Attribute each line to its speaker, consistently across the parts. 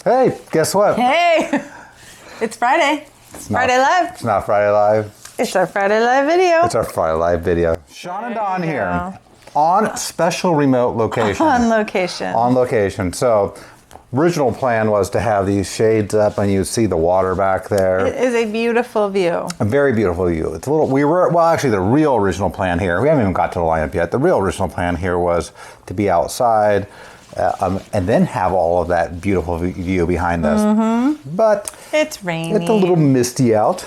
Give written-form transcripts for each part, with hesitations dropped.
Speaker 1: Hey, guess what?
Speaker 2: Hey, it's Friday. It's Friday Live.
Speaker 1: It's not Friday Live.
Speaker 2: It's our Friday Live video.
Speaker 1: It's our Friday Live video. SeAnDawn here on special remote location.
Speaker 2: On location.
Speaker 1: On location. So, original plan was to have these shades up and you see the water back there.
Speaker 2: It is a beautiful view.
Speaker 1: A very beautiful view. It's a little, actually the real original plan here, we haven't even got to the lineup yet. The real original plan here was to be outside and then have all of that beautiful view behind us. Mm-hmm. But
Speaker 2: it's rainy.
Speaker 1: It's a little misty out.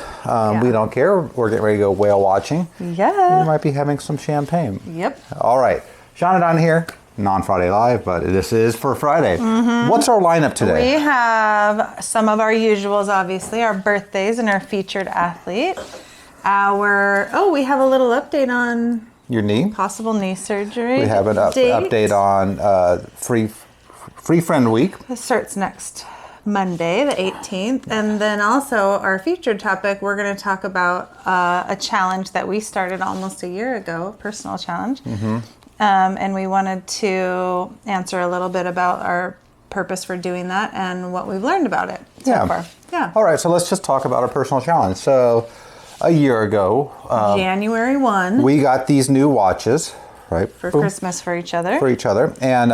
Speaker 1: We don't care. We're getting ready to go whale watching.
Speaker 2: Yeah.
Speaker 1: We might be having some champagne.
Speaker 2: Yep.
Speaker 1: All right. SeAnDawn here. Non-Friday Live, but this is for Friday. Mm-hmm. What's our lineup today?
Speaker 2: We have some of our usuals, obviously, our birthdays and our featured athlete. We have a little update on
Speaker 1: your knee.
Speaker 2: Possible knee surgery.
Speaker 1: We have an update on Free Friend Week.
Speaker 2: It starts next Monday, the 18th. And then also our featured topic, we're going to talk about a challenge that we started almost a year ago, a personal challenge. Mm-hmm. And we wanted to answer a little bit about our purpose for doing that and what we've learned about it so far. Yeah.
Speaker 1: All right, so let's just talk about our personal challenge. So a year ago,
Speaker 2: January 1.
Speaker 1: We got these new watches, right?
Speaker 2: For Christmas for each other.
Speaker 1: And,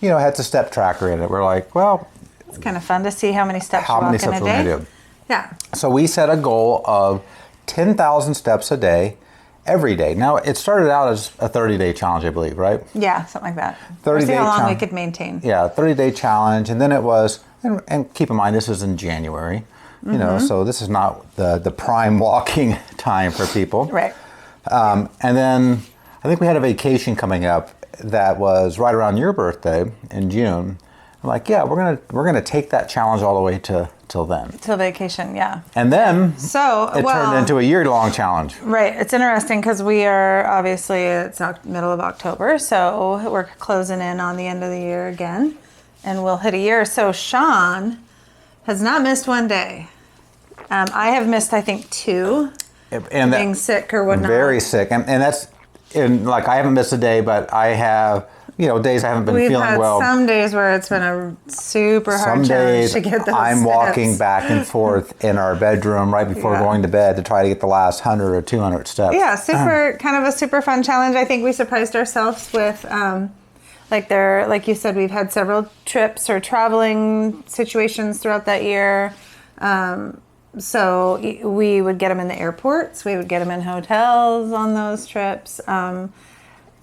Speaker 1: had the step tracker in it. We're like, well.
Speaker 2: It's kind of fun to see how many steps you walk in a day.
Speaker 1: We're going to do.
Speaker 2: Yeah.
Speaker 1: So we set a goal of 10,000 steps a day. Every day. Now, it started out as a 30-day challenge, I believe, right?
Speaker 2: Yeah, something like that.
Speaker 1: 30-day
Speaker 2: see how long we could maintain.
Speaker 1: Yeah, 30-day challenge. And then it was, and keep in mind, this is in January, so this is not the prime walking time for people.
Speaker 2: Right.
Speaker 1: And then I think we had a vacation coming up that was right around your birthday in June. I'm like, yeah, we're gonna take that challenge all the way till then. Till
Speaker 2: vacation, yeah.
Speaker 1: And then it turned into a year-long challenge.
Speaker 2: Right. It's interesting because we are obviously it's middle of October, so we're closing in on the end of the year again, and we'll hit a year. So Sean has not missed one day. I have missed, I think, 2.
Speaker 1: And
Speaker 2: being sick or whatnot.
Speaker 1: Very sick, and that's I haven't missed a day, but I have. Days I haven't been feeling well.
Speaker 2: We've had some days where it's been a super hard challenge to get those
Speaker 1: I'm
Speaker 2: steps.
Speaker 1: walking back and forth in our bedroom right before going to bed to try to get the last 100 or 200 steps.
Speaker 2: Yeah, kind of a super fun challenge. I think we surprised ourselves with, like you said, we've had several trips or traveling situations throughout that year. So we would get them in the airports. We would get them in hotels on those trips.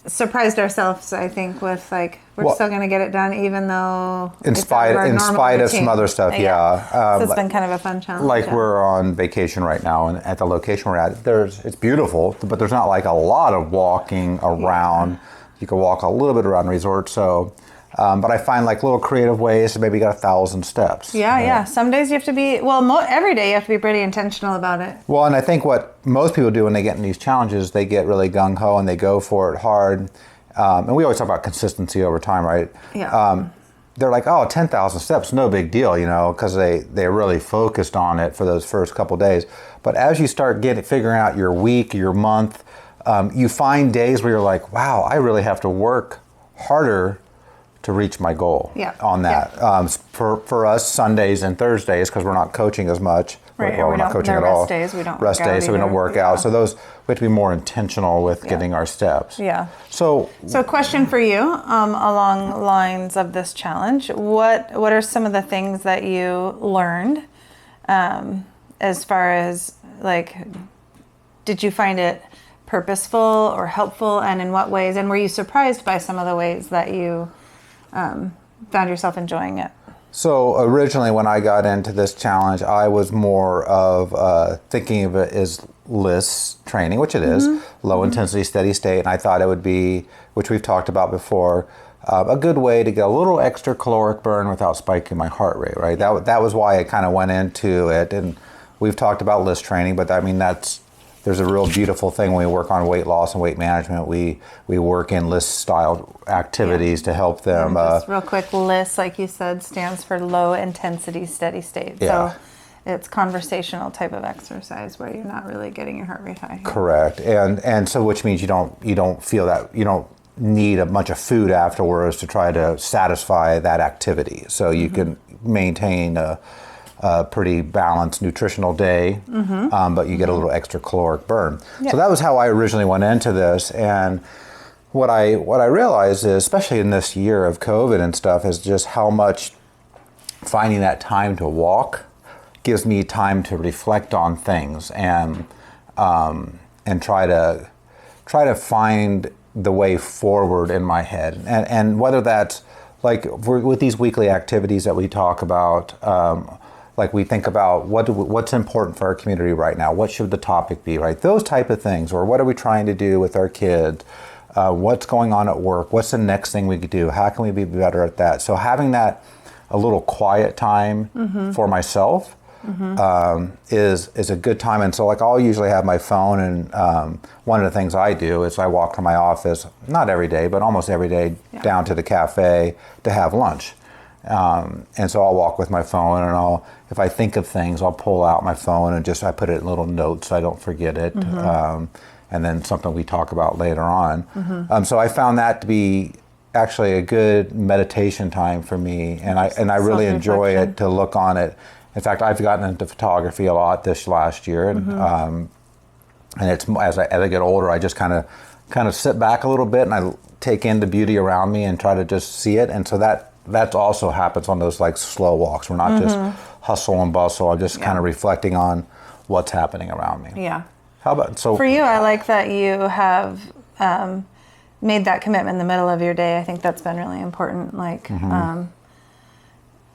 Speaker 2: Surprised ourselves, I think, with we're still going to get it done, even though
Speaker 1: in spite of some other stuff, yeah.
Speaker 2: So it's been kind of a fun challenge.
Speaker 1: We're on vacation right now, and at the location we're at, it's beautiful, but there's not a lot of walking around. Yeah. You can walk a little bit around the resort, so. But I find little creative ways to maybe get 1,000 steps.
Speaker 2: Yeah, right? Yeah. Some days you have to be, every day you have to be pretty intentional about it.
Speaker 1: Well, and I think what most people do when they get in these challenges, they get really gung-ho and they go for it hard. And we always talk about consistency over time, right?
Speaker 2: Yeah.
Speaker 1: They're like, 10,000 steps, no big deal, because they're really focused on it for those first couple days. But as you start figuring out your week, your month, you find days where you're like, wow, I really have to work harder to reach my goal on that. Yeah. For us, Sundays and Thursdays, because we're not coaching as much.
Speaker 2: Right,
Speaker 1: we're not coaching at all.
Speaker 2: Rest days, we don't
Speaker 1: rest days, so we don't work out. So those, we have to be more intentional with getting our steps.
Speaker 2: Yeah.
Speaker 1: So
Speaker 2: question for you, along lines of this challenge, what are some of the things that you learned, as far as did you find it purposeful or helpful, and in what ways? And were you surprised by some of the ways that you found yourself enjoying it?
Speaker 1: So originally when I got into this challenge, I was more of thinking of it as LISS training, which it is, low intensity, steady state. And I thought it would be, which we've talked about before, a good way to get a little extra caloric burn without spiking my heart rate, right? That was why I kind of went into it. And we've talked about LISS training, but I mean, there's a real beautiful thing when we work on weight loss and weight management. We work in LISS style activities to help them.
Speaker 2: Just real quick, LISS, like you said, stands for low intensity steady state. Yeah. So it's conversational type of exercise where you're not really getting your heart rate high.
Speaker 1: Correct. And so which means you don't feel that, need a bunch of food afterwards to try to satisfy that activity. So you can maintain a pretty balanced nutritional day, but you get a little extra caloric burn. So that was how I originally went into this. And what I realized is, especially in this year of COVID and stuff, is just how much finding that time to walk gives me time to reflect on things and try to find the way forward in my head. And whether that's like with these weekly activities that we talk about, like we think about what's important for our community right now, what should the topic be, right? Those type of things, or what are we trying to do with our kids? What's going on at work? What's the next thing we could do? How can we be better at that? So having that a little quiet time for myself is a good time. And so like I'll usually have my phone, and one of the things I do is I walk to my office, not every day, but almost every day, down to the cafe to have lunch. And so I'll walk with my phone, and if I think of things, I'll pull out my phone and I put it in little notes so I don't forget it. And then something we talk about later on. So I found that to be actually a good meditation time for me, and I really enjoy it to look on it. In fact, I've gotten into photography a lot this last year, and it's as I get older, I just kind of sit back a little bit and I take in the beauty around me and try to just see it. And so that also happens on those like slow walks. We're not just hustle and bustle. I'm just kind of reflecting on what's happening around me.
Speaker 2: Yeah.
Speaker 1: How about
Speaker 2: for you? I like that you have made that commitment in the middle of your day. I think that's been really important. Like,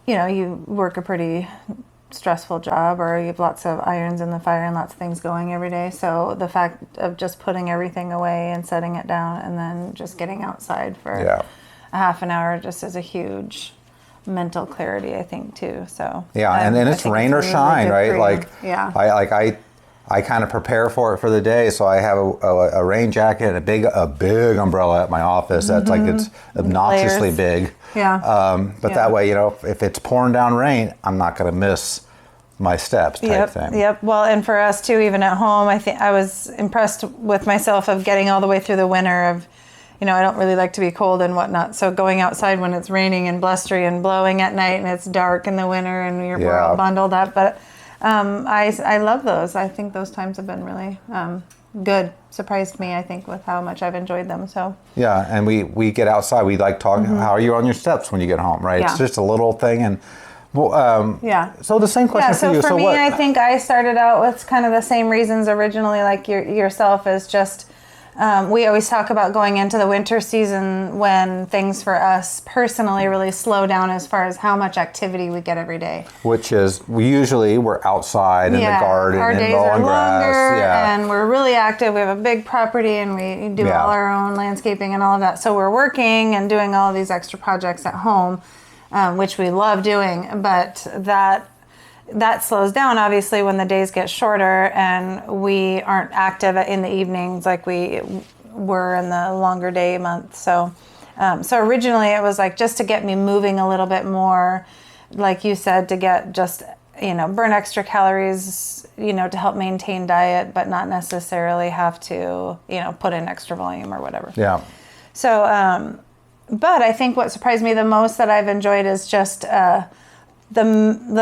Speaker 2: you work a pretty stressful job, or you have lots of irons in the fire and lots of things going every day. So the fact of just putting everything away and setting it down and then just getting outside for a half an hour just is a huge mental clarity, I think, too. So
Speaker 1: and it's rain or shine, right? Like I kind of prepare for it for the day, so I have a rain jacket and a big umbrella at my office that's like it's obnoxiously big. But that way, if it's pouring down rain, I'm not going to miss my steps type thing.
Speaker 2: Yep. Well, and for us too, even at home, I think I was impressed with myself of getting all the way through the winter of, I don't really like to be cold and whatnot. So going outside when it's raining and blustery and blowing at night and it's dark in the winter and we're all bundled up, but I love those. I think those times have been really good. Surprised me, I think, with how much I've enjoyed them. So
Speaker 1: and we get outside. We like talking. How are you on your steps when you get home? Right? It's just a little thing. And so the same question for you.
Speaker 2: So for me, I think I started out with kind of the same reasons originally, like yourself, is just. We always talk about going into the winter season when things for us personally really slow down as far as how much activity we get every day.
Speaker 1: Which is, we're outside in the garden
Speaker 2: our
Speaker 1: and
Speaker 2: days
Speaker 1: mowing
Speaker 2: are longer,
Speaker 1: grass.
Speaker 2: And we're really active. We have a big property and we do all our own landscaping and all of that. So we're working and doing all of these extra projects at home, which we love doing, but that slows down obviously when the days get shorter and we aren't active in the evenings like we were in the longer day months. So originally it was like just to get me moving a little bit more, like you said, to get just, burn extra calories, to help maintain diet, but not necessarily have to, put in extra volume or whatever.
Speaker 1: Yeah.
Speaker 2: So, but I think what surprised me the most that I've enjoyed is just, the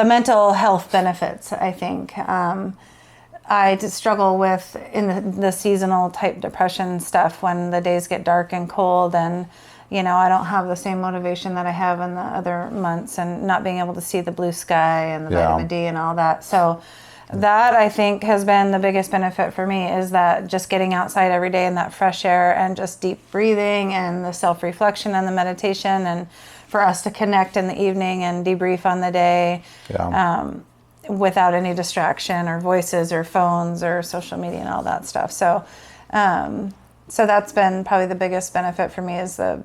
Speaker 2: mental health benefits, I think. I struggle with in the seasonal type depression stuff when the days get dark and cold and, I don't have the same motivation that I have in the other months and not being able to see the blue sky and the vitamin D and all that. So that I think has been the biggest benefit for me is that just getting outside every day in that fresh air and just deep breathing and the self-reflection and the meditation and for us to connect in the evening and debrief on the day without any distraction or voices or phones or social media and all that stuff. So that's been probably the biggest benefit for me is the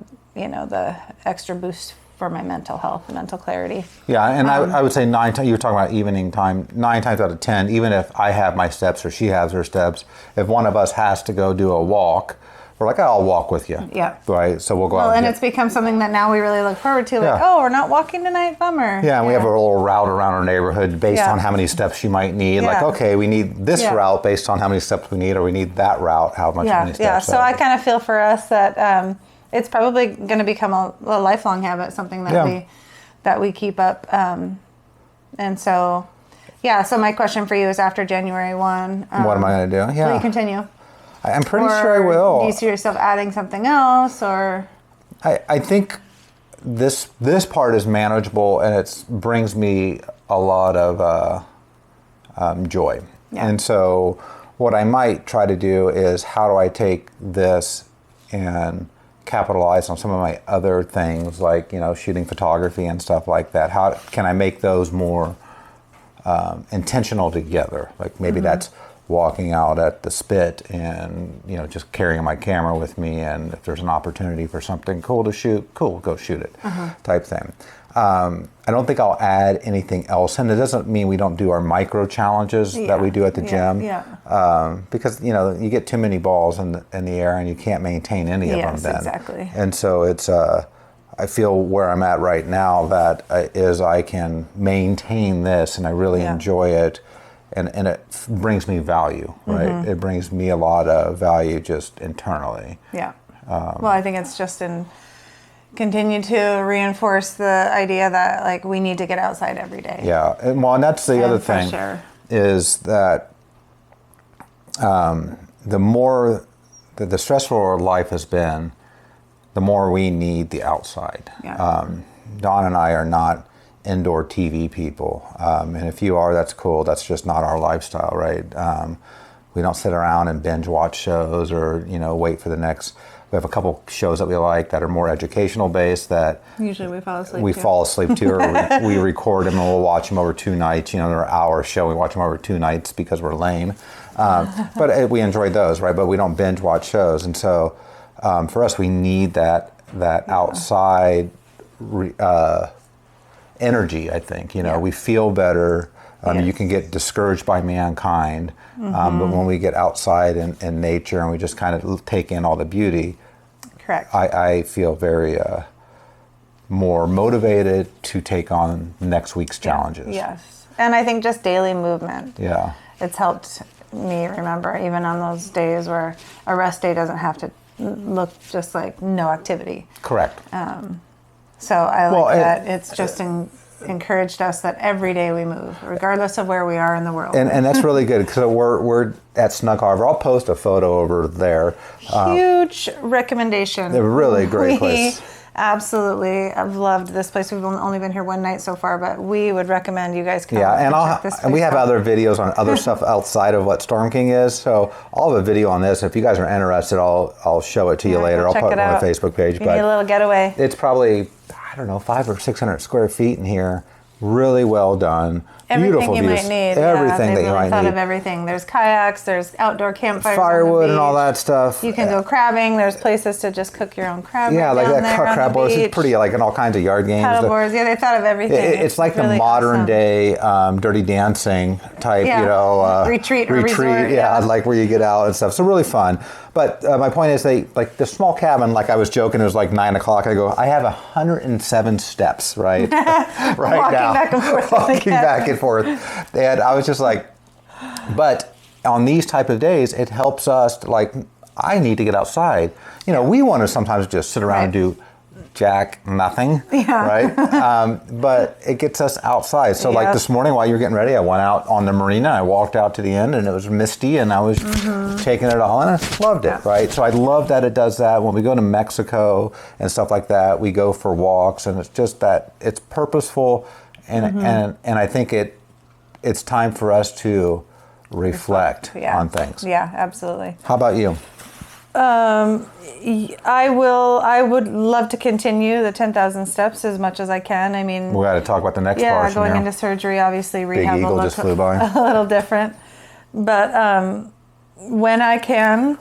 Speaker 2: extra boost for my mental health, mental clarity.
Speaker 1: Yeah, and I would say you were talking about evening time, 9 times out of 10, even if I have my steps or she has her steps, if one of us has to go do a walk, we're like, I'll walk with you. Yeah. Right? So we'll go out.
Speaker 2: And it's become something that now we really look forward to. Like, we're not walking tonight, bummer.
Speaker 1: Yeah, and we have a little route around our neighborhood based on how many steps you might need. Like, okay, we need this route based on how many steps we need, or we need that route, how many steps.
Speaker 2: So I kind of feel for us that it's probably going to become a lifelong habit, something that we keep up. And so, so my question for you is, after January 1,
Speaker 1: what am I going to do? Yeah.
Speaker 2: Will you continue?
Speaker 1: I'm pretty sure I will.
Speaker 2: Do you see yourself adding something else, or?
Speaker 1: I think this part is manageable, and it brings me a lot of joy. Yeah. And so what I might try to do is, how do I take this and capitalize on some of my other things, like, shooting photography and stuff like that? How can I make those more intentional together? Like, maybe that's walking out at the spit and, just carrying my camera with me, and if there's an opportunity for something cool to shoot, cool, go shoot it, type thing. I don't think I'll add anything else, and it doesn't mean we don't do our micro challenges that we do at the gym, because you get too many balls in the air and you can't maintain any of them then.
Speaker 2: Exactly.
Speaker 1: And so it's I feel where I'm at right now that is I can maintain this, and I really enjoy it, and it brings me value, right? It brings me a lot of value just internally. Yeah.
Speaker 2: Well, I think it's just continue to reinforce the idea that, like, we need to get outside every day.
Speaker 1: Yeah, and that's the other thing, is that the more that the stressful life has been, the more we need the outside. Yeah. Dawn and I are not indoor TV people, and if you are, that's cool. That's just not our lifestyle, right? We don't sit around and binge watch shows, or wait for the next. We have a couple shows that we like that are more educational based, that
Speaker 2: usually we fall asleep to,
Speaker 1: or we record them and we'll watch them over 2 nights. They're an hour show. We watch them over 2 nights because we're lame. But we enjoy those, right? But we don't binge watch shows. And so for us, we need that outside energy, I think. We feel better. You can get discouraged by mankind, but when we get outside in nature and we just kind of take in all the beauty,
Speaker 2: correct,
Speaker 1: I feel very more motivated to take on next week's challenges.
Speaker 2: Yes, and I think just daily movement.
Speaker 1: Yeah,
Speaker 2: it's helped me remember, even on those days where a rest day doesn't have to look just like no activity.
Speaker 1: Correct.
Speaker 2: So I like that it's just encouraged us that every day we move, regardless of where we are in the world.
Speaker 1: And that's really good, because we're at Snug Harbor. I'll post a photo over there.
Speaker 2: Huge recommendation.
Speaker 1: A really great place.
Speaker 2: Absolutely, I've loved this place. We've only been here one night so far, but we would recommend you guys come.
Speaker 1: Yeah, and we have other videos on other stuff outside of what Storm King is. So I'll have a video on this. If you guys are interested, I'll show it to you later. I'll put it on the Facebook page.
Speaker 2: You need a little getaway.
Speaker 1: It's probably, I don't know, 500 or 600 square feet in here. Really well done.
Speaker 2: Everything
Speaker 1: Beautiful
Speaker 2: you
Speaker 1: views.
Speaker 2: Might need.
Speaker 1: Everything that you might need.
Speaker 2: Thought of everything. There's kayaks. There's outdoor campfires.
Speaker 1: Firewood and all that stuff.
Speaker 2: You can go crabbing. There's places to just cook your own crab.
Speaker 1: Yeah, like that crab boats. It's pretty, like, in all kinds of yard games.
Speaker 2: Paddleboards. Yeah, they thought of everything.
Speaker 1: It's like really the modern day Dirty Dancing type,
Speaker 2: retreat or resort.
Speaker 1: Yeah, like where you get out and stuff. So really fun. But my point is, like the small cabin, like I was joking, it was like 9 o'clock. I go, I have 107 steps, right? Right
Speaker 2: walking
Speaker 1: now.
Speaker 2: Back and forth.
Speaker 1: Walking back and forth. And I was just like, but on these type of days, it helps us, like, I need to get outside. We want to sometimes just sit around and do jack nothing, right? But it gets us outside. So like this morning while you were getting ready, I went out on the marina. I walked out to the end, and it was misty, and I was taking it all, and I loved it, right? So I love that it does that. When we go to Mexico and stuff like that, we go for walks, and it's just that it's purposeful, and I think it's time for us to reflect on things.
Speaker 2: Yeah, absolutely.
Speaker 1: How about you?
Speaker 2: I would love to continue the 10,000 steps as much as I can. I mean,
Speaker 1: we got to talk about the next part.
Speaker 2: Yeah, going into surgery, obviously rehab
Speaker 1: Big Eagle just flew by.
Speaker 2: A little different. But when I can,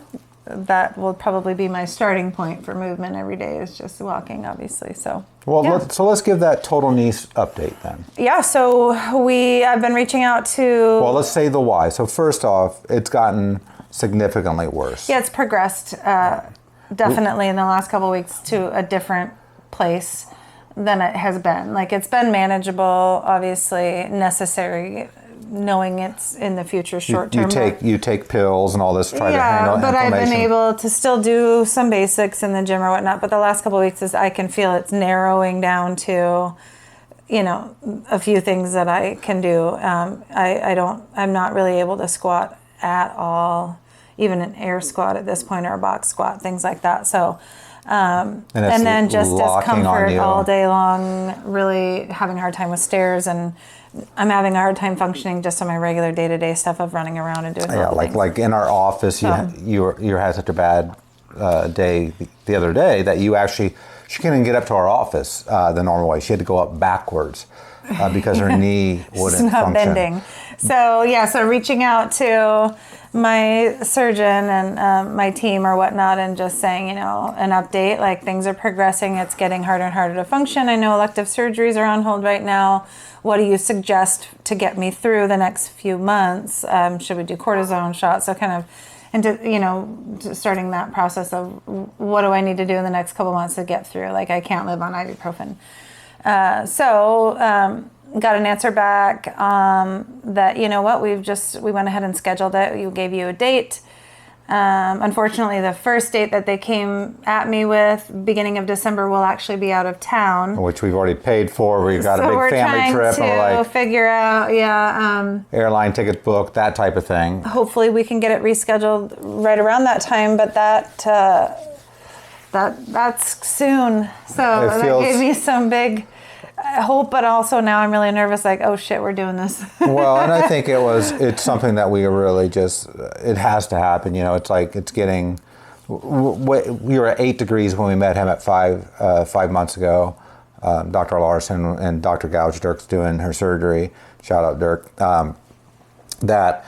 Speaker 2: that will probably be my starting point for movement every day, is just walking, obviously. So
Speaker 1: let's give that total knee update then.
Speaker 2: Yeah, so I've been reaching out to.
Speaker 1: Well, let's say the why. So first off, it's gotten significantly worse.
Speaker 2: Yeah, it's progressed definitely in the last couple of weeks to a different place than it has been. Like, it's been manageable, obviously necessary knowing it's in the future short term.
Speaker 1: You take pills and all this to try to handle
Speaker 2: but I've
Speaker 1: inflammation.
Speaker 2: been able to still do some basics in the gym or whatnot. But the last couple of weeks is I can feel it's narrowing down to, a few things that I can do. I'm not really able to squat at all, even an air squat at this point or a box squat, things like that. So. And then just discomfort all day long, really having a hard time with stairs, and I'm having a hard time functioning just on my regular day-to-day stuff of running around and doing
Speaker 1: like in our office, you had such a bad day the other day that she couldn't even get up to our office the normal way. She had to go up backwards because her knee wouldn't
Speaker 2: not
Speaker 1: function.
Speaker 2: bending. So reaching out to my surgeon and my team or whatnot, and just saying, an update, like things are progressing. It's getting harder and harder to function. I know elective surgeries are on hold right now. What do you suggest to get me through the next few months? Should we do cortisone shots? So kind of into, starting that process of what do I need to do in the next couple months to get through? Like I can't live on ibuprofen. Got an answer back that, we went ahead and scheduled it. We gave you a date. Unfortunately, the first date that they came at me with, beginning of December, will actually be out of town.
Speaker 1: Which we've already paid for. We've got a big family trip.
Speaker 2: So we're trying to figure out,
Speaker 1: airline tickets booked, that type of thing.
Speaker 2: Hopefully we can get it rescheduled right around that time, but that's soon. So that gave me some big hope, but also now I'm really nervous, like, oh shit, we're doing this.
Speaker 1: Well, and I think it's something that we really it has to happen. It's getting, we were at 8 degrees when we met him at 5 months ago. Dr. Larson and Dr. Gouge, Dirk's doing her surgery. Shout out Dirk. That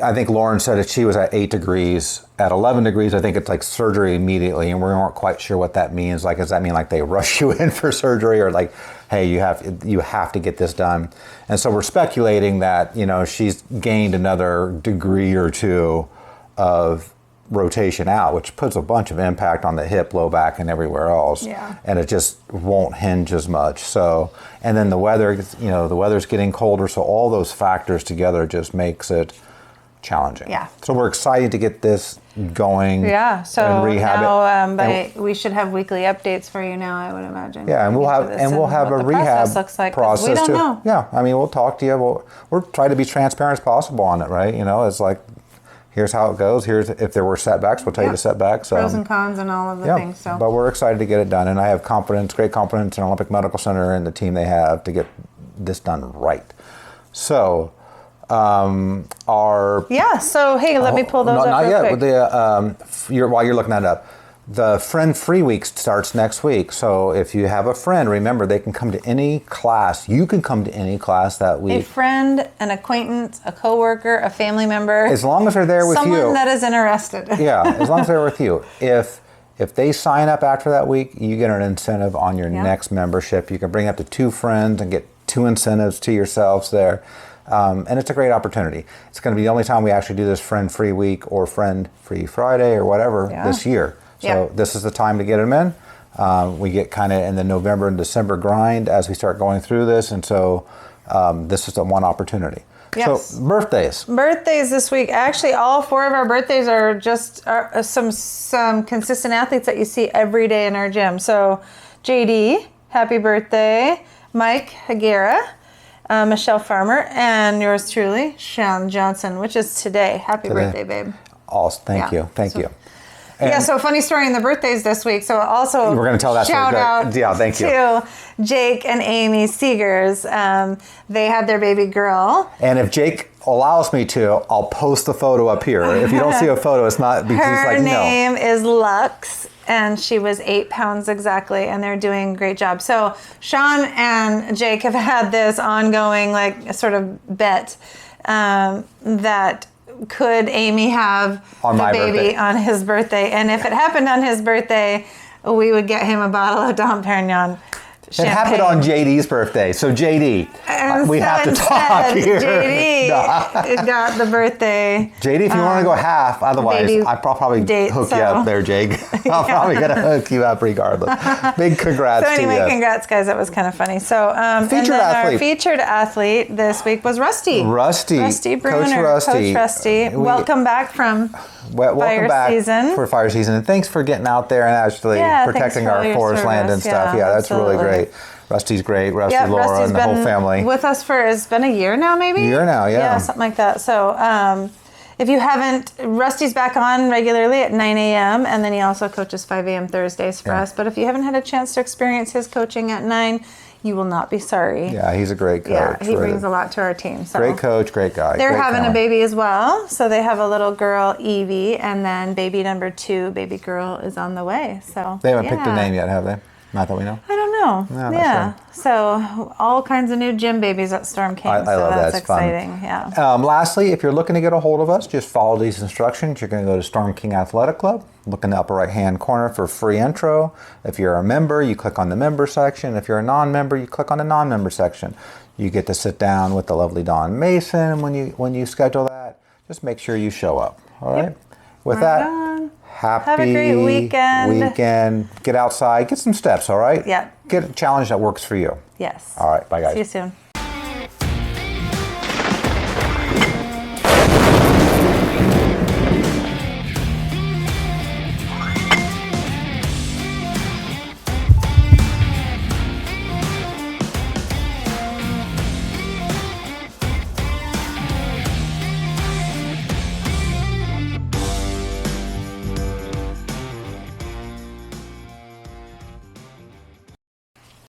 Speaker 1: I think Lauren said that she was at 8 degrees. At 11 degrees, I think it's like surgery immediately, and we weren't quite sure what that means. Like, does that mean like they rush you in for surgery, or like, hey, you have to get this done? And so we're speculating that she's gained another degree or two of rotation out, which puts a bunch of impact on the hip, low back, and everywhere else.
Speaker 2: Yeah.
Speaker 1: And it just won't hinge as much. So, and then the weather, the weather's getting colder, so all those factors together just makes it challenging.
Speaker 2: Yeah.
Speaker 1: So we're excited to get this going.
Speaker 2: Yeah. So
Speaker 1: and rehab
Speaker 2: now, we should have weekly updates for you now, I would imagine.
Speaker 1: Yeah, and we'll have a rehab process
Speaker 2: we don't
Speaker 1: too.
Speaker 2: know.
Speaker 1: Yeah, I mean, we'll talk to you. We'll try to be transparent as possible on it, right? It's like, here's how it goes. Here's if there were setbacks, we'll tell you the setbacks.
Speaker 2: Pros and cons and all of the things. So,
Speaker 1: but we're excited to get it done, and I have great confidence in Olympic Medical Center and the team they have to get this done right. So.
Speaker 2: So hey, let me pull those up
Speaker 1: not
Speaker 2: real
Speaker 1: yet.
Speaker 2: quick.
Speaker 1: While you're looking that up, the Friend Free Week starts next week. So if you have a friend, remember they can come to any class. You can come to any class that week.
Speaker 2: A friend, an acquaintance, a coworker, a family member.
Speaker 1: As long as they're there with you.
Speaker 2: Someone that is interested.
Speaker 1: Yeah, as long as they're with you. If they sign up after that week, you get an incentive on your next membership. You can bring up to 2 friends and get 2 incentives to yourselves there. And it's a great opportunity. It's going to be the only time we actually do this Friend Free Week or Friend Free Friday or whatever this year. So this is the time to get them in. We get kind of in the November and December grind as we start going through this. And so this is the one opportunity.
Speaker 2: Yes.
Speaker 1: So birthdays.
Speaker 2: Birthdays this week. Actually, all 4 of our birthdays are just some consistent athletes that you see every day in our gym. So JD, happy birthday. Mike Hagera. Michelle Farmer, and yours truly, Sean Johnson, which is today. Happy birthday, babe.
Speaker 1: Awesome. Thank you. Thank you. And
Speaker 2: so funny story in the birthdays this week. So also,
Speaker 1: we're going to tell that
Speaker 2: shout
Speaker 1: story.
Speaker 2: out
Speaker 1: Thank you.
Speaker 2: to Jake and Amy Seegers. They had their baby girl.
Speaker 1: And if Jake allows me to, I'll post the photo up here. If you don't see a photo, it's not because he's like, no.
Speaker 2: Her name is Lux, and she was 8 pounds exactly, and they're doing a great job. So Sean and Jake have had this ongoing, like, sort of bet that could Amy have the baby on his birthday. And if it happened on his birthday, we would get him a bottle of Dom Perignon champagne.
Speaker 1: It happened on JD's birthday. So JD, We have to talk here.
Speaker 2: JD got the birthday.
Speaker 1: JD, if you want to go half, otherwise I'll probably
Speaker 2: date,
Speaker 1: hook you up there, Jake. I'm probably going to hook you up regardless. Big congrats
Speaker 2: So anyway,
Speaker 1: to you.
Speaker 2: congrats, guys. That was kind of funny. So our featured athlete this week was Rusty. Rusty Bruner. Coach Rusty. Welcome back from
Speaker 1: welcome back
Speaker 2: season.
Speaker 1: for fire season. And thanks for getting out there and actually protecting our forest land and stuff. Yeah, that's really great. Rusty's great. Rusty, Laura,
Speaker 2: Rusty's
Speaker 1: and the whole family.
Speaker 2: With us it's been a year now, maybe?
Speaker 1: A year now, yeah.
Speaker 2: Yeah, something like that. So if you haven't, Rusty's back on regularly at 9 a.m. and then he also coaches 5 a.m. Thursdays for us. But if you haven't had a chance to experience his coaching at 9, you will not be sorry.
Speaker 1: Yeah, he's a great coach.
Speaker 2: Yeah, he brings a lot to our team. So.
Speaker 1: Great coach, great guy.
Speaker 2: They're having a baby as well. So they have a little girl, Evie, and then baby number 2, baby girl, is on the way. So
Speaker 1: they haven't picked a name yet, have they? Not that we know.
Speaker 2: I don't know.
Speaker 1: No,
Speaker 2: yeah. Sure. So all kinds of new gym babies at Storm King.
Speaker 1: I love that.
Speaker 2: That's exciting. Fun.
Speaker 1: Yeah. Lastly, if you're looking to get a hold of us, just follow these instructions. You're going to go to Storm King Athletic Club. Look in the upper right-hand corner for free intro. If you're a member, you click on the member section. If you're a non-member, you click on the non-member section. You get to sit down with the lovely Dawn Mason when you schedule that. Just make sure you show up. All right. Yep. With that. Have a great weekend. Get outside. Get some steps, all right?
Speaker 2: Yeah.
Speaker 1: Get a challenge that works for you.
Speaker 2: Yes.
Speaker 1: All right. Bye, guys.
Speaker 2: See you soon.